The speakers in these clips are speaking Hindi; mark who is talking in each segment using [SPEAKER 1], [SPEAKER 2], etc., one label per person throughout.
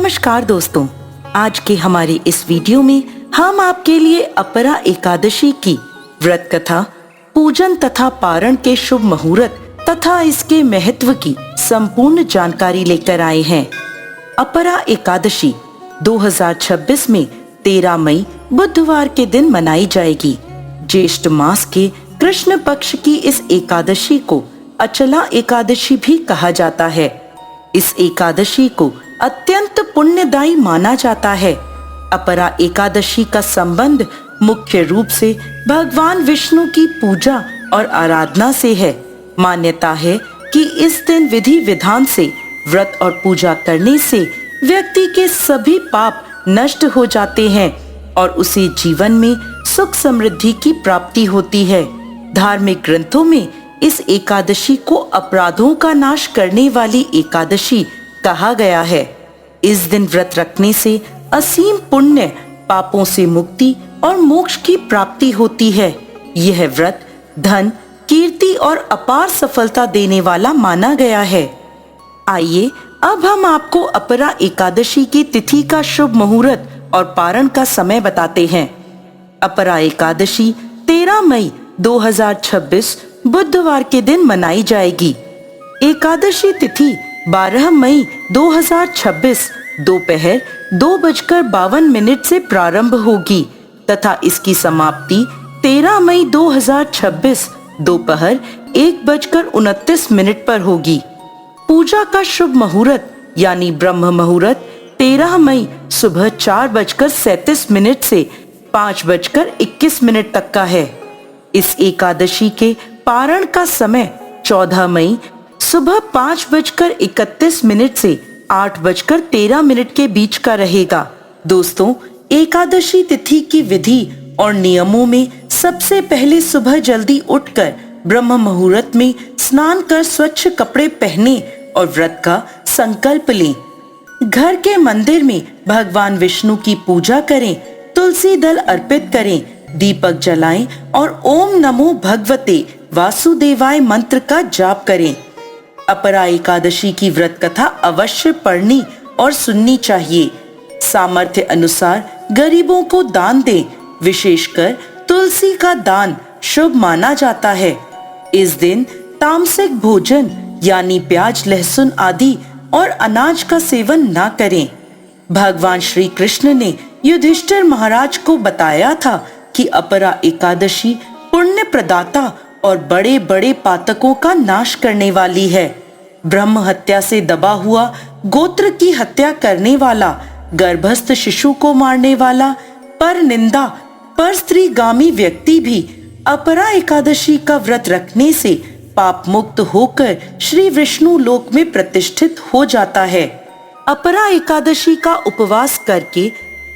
[SPEAKER 1] नमस्कार दोस्तों, आज के हमारे इस वीडियो में हम आपके लिए अपरा एकादशी की व्रत कथा, पूजन तथा पारण के शुभ मुहूर्त तथा इसके महत्व की संपूर्ण जानकारी लेकर आए हैं। अपरा एकादशी 2026 में 13 मई बुधवार के दिन मनाई जाएगी। ज्येष्ठ मास के कृष्ण पक्ष की इस एकादशी को अचला एकादशी भी कहा जाता है। इस एकादशी को अत्यंत पुण्यदायी माना जाता है। अपरा एकादशी का संबंध मुख्य रूप से भगवान विष्णु की पूजा और आराधना से है। मान्यता है कि इस दिन विधि विधान से व्रत और पूजा करने से व्यक्ति के सभी पाप नष्ट हो जाते हैं और उसे जीवन में सुख समृद्धि की प्राप्ति होती है। धार्मिक ग्रंथों में इस एकादशी को अपराधों का नाश करने वाली एकादशी कहा गया है। इस दिन व्रत रखने से असीम पुण्य, पापों से मुक्ति और मोक्ष की प्राप्ति होती है। यह व्रत धन, कीर्ति और अपार सफलता देने वाला माना गया है। आइए अब हम आपको अपरा एकादशी की तिथि का शुभ मुहूर्त और पारण का समय बताते हैं। अपरा एकादशी 13 मई 2026 बुधवार के दिन मनाई जाएगी। एकादशी तिथि 12 मई 2026 दोपहर 2:52 से प्रारंभ होगी तथा इसकी समाप्ति 13 मई 2026 दोपहर 1:29 पर होगी। पूजा का शुभ मुहूर्त यानी ब्रह्म मुहूर्त 13 मई सुबह 4:37 से 5:21 तक का है। इस एकादशी के पारण का समय 14 मई सुबह 5:31 से 8:13 के बीच का रहेगा। दोस्तों, एकादशी तिथि की विधि और नियमों में सबसे पहले सुबह जल्दी उठकर ब्रह्म मुहूर्त में स्नान कर स्वच्छ कपड़े पहने और व्रत का संकल्प लें। घर के मंदिर में भगवान विष्णु की पूजा करें, तुलसी दल अर्पित करें, दीपक जलाएं और ओम नमो भगवते वासुदेवाय मंत्र का जाप करें। अपरा एकादशी की व्रत कथा अवश्य पढ़नी और सुननी चाहिए। सामर्थ्य अनुसार गरीबों को दान दें। विशेषकर तुलसी का दान शुभ माना जाता है। इस दिन तामसिक भोजन यानी प्याज, लहसुन आदि और अनाज का सेवन न करें। भगवान श्री कृष्ण ने युधिष्ठिर महाराज को बताया था कि अपरा एकादशी पुण्य प्रदाता और बड़े बड़े पातकों का नाश करने वाली है। ब्रह्म हत्या से दबा हुआ, गोत्र की हत्या करने वाला, गर्भस्थ शिशु को मारने वाला, पर निंदा, पर स्त्रीगामी व्यक्ति भी अपरा एकादशी का व्रत रखने से पाप मुक्त होकर श्री विष्णु लोक में प्रतिष्ठित हो जाता है। अपरा एकादशी का उपवास करके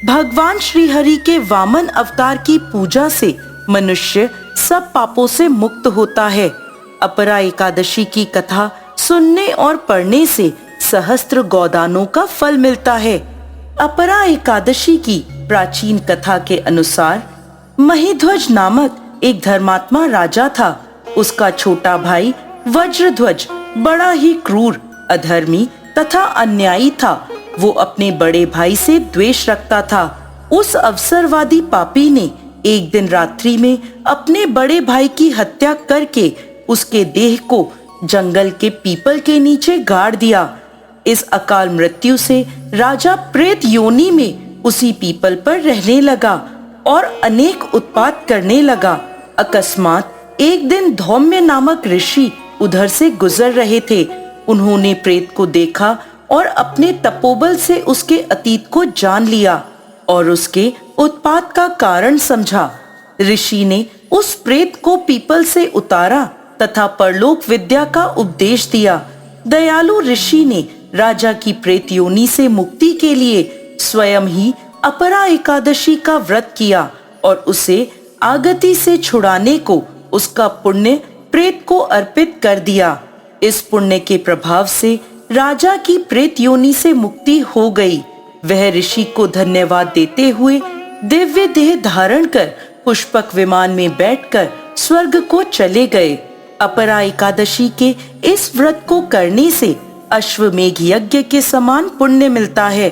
[SPEAKER 1] भगवान श्री हरि के वामन अवतार की पूजा से मनुष्य सब पापों से मुक्त होता है। अपरा एकादशी की कथा सुनने और पढ़ने से सहस्त्र गोदानों का फल मिलता है। अपरा एकादशी की प्राचीन कथा के अनुसार महिध्वज नामक एक धर्मात्मा राजा था। उसका छोटा भाई वज्रध्वज बड़ा ही क्रूर, अधर्मी तथा अन्यायी था। वो अपने बड़े भाई से द्वेष रखता था। उस अवसरवादी पापी ने एक दिन रात्रि में अपने बड़े भाई की हत्या करके उसके देह को जंगल के पीपल के नीचे गाड़ दिया। इस अकाल मृत्यु से राजा प्रेत योनि में उसी पीपल पर रहने लगा और अनेक उत्पात करने लगा। अकस्मात एक दिन धौम्य नामक ऋषि उधर से गुजर रहे थे। उन्होंने प्रेत को देखा और अपने तपोबल से उसके अतीत को जान लिया और उसके उत्पात का कारण समझा। ऋषि ने उस प्रेत को पीपल से उतारा तथा परलोक विद्या का उपदेश दिया। दयालु ऋषि ने राजा की प्रेत योनि से मुक्ति के लिए स्वयं ही अपरा एकादशी का व्रत किया और उसे आगति से छुड़ाने को उसका पुण्य प्रेत को अर्पित कर दिया। इस पुण्य के प्रभाव से राजा की प्रेत योनि से मुक्ति हो गई। वह ऋषि को धन्यवाद देते हुए दिव्य देह धारण कर पुष्पक विमान में बैठकर स्वर्ग को चले गए। अपरा एकादशी के इस व्रत को करने से अश्वमेघ यज्ञ के समान पुण्य मिलता है।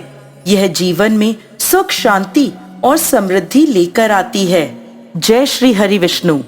[SPEAKER 1] यह जीवन में सुख, शांति और समृद्धि लेकर आती है। जय श्री हरि विष्णु।